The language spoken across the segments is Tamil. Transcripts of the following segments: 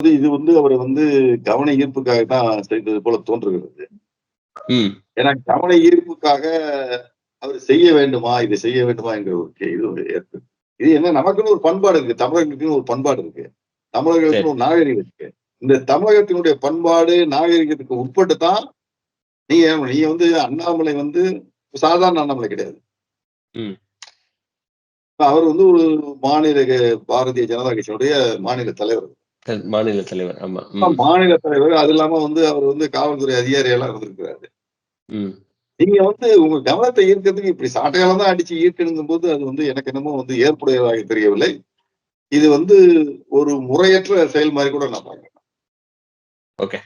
இது அவரு கவன ஈர்ப்புக்காக தான் செய்தது போல தோன்றுகிறது. ம். ஏன்னா கவன ஈர்ப்புக்காக அவர் செய்ய வேண்டுமா? இதை செய்ய வேண்டுமா? என்கிற ஒரு இது ஒரு ஏற்பு. இது என்ன நமக்குன்னு ஒரு பண்பாடு இருக்கு. தமிழர்களுக்குன்னு ஒரு பண்பாடு இருக்கு. சரி. தமிழர்களுக்குன்னு ஒரு நாகரிகம் இருக்கு. இந்த தமிழகத்தினுடைய பண்பாடு, நாகரிகத்துக்கு உட்பட்டு தான் நீங்க நீங்க அண்ணாமலை சாதாரண அண்ணாமலை கிடையாது. ம். அவர் ஒரு மாநில பாரதிய ஜனதா கட்சியினுடைய மாநில தலைவர். மாநில தலைவர். ஆமா. ம். மாநில தலைவர். அது இல்லாம அவர் காவல்துறை அதிகாரியா இருந்திருக்கிறாரு. ம். நீங்க உங்க கவனத்தை ஈர்க்கிறதுக்கு இப்படி சாட்டையால தான் அடிச்சு ஈர்க்கணுங்கும்போது, அது எனக்கு என்னமோ ஏற்புடையதாக தெரியவில்லை. இது ஒரு முறையற்ற செயல் மாரி கூட நான் பார்க்கிறேன். ஓகே.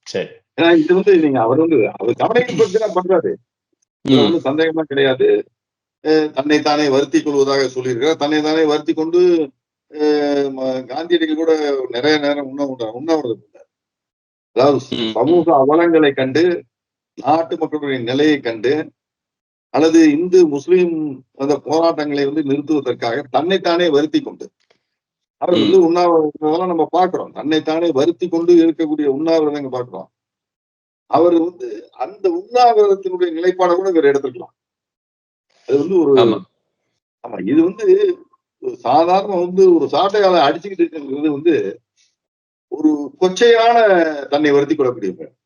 சரி. ஏன்னா இது நீங்க அவர் கவன ஈர்ப்புக்கு தான் பண்றாரு. இதுல ம். ஒண்ணும் சந்தேகமா கிடையாது. தன்னை தானே வருத்திக் கொள்வதாக சொல்லியிருக்கிறார். தன்னை தானே வருத்திக் கொண்டு காந்தியடிகள் கூட நிறைய நேரம் உண்ணாவிரதம் இருந்தார். அதாவது ம். சமூக அவலங்களை கண்டு, நாட்டு மக்களுடைய நிலையை கண்டு, அல்லது இந்து, முஸ்லிம் அந்த போராட்டங்களை நிறுத்துவதற்காக தன்னைத்தானே வருத்திக் கொண்டு, அவர் ம். உண்ணாவிரதம் நம்ம பார்க்கிறோம். தன்னைத்தானே வருத்திக் கொண்டு இருக்கக்கூடிய உண்ணாவிரதங்க பார்க்கிறோம். அவர் அந்த உண்ணாவிரதத்தினுடைய நிலைப்பாட கூட இவர் எடுத்துக்கலாம். அது ஒரு ஆமா. ஆமா. இது சாதாரண ஒரு சாட்டையால அடிச்சுக்கிட்டு இருக்கிறது ஒரு கொச்சையான தன்னை வருத்திக் கொள்ளக்கூடியவர்.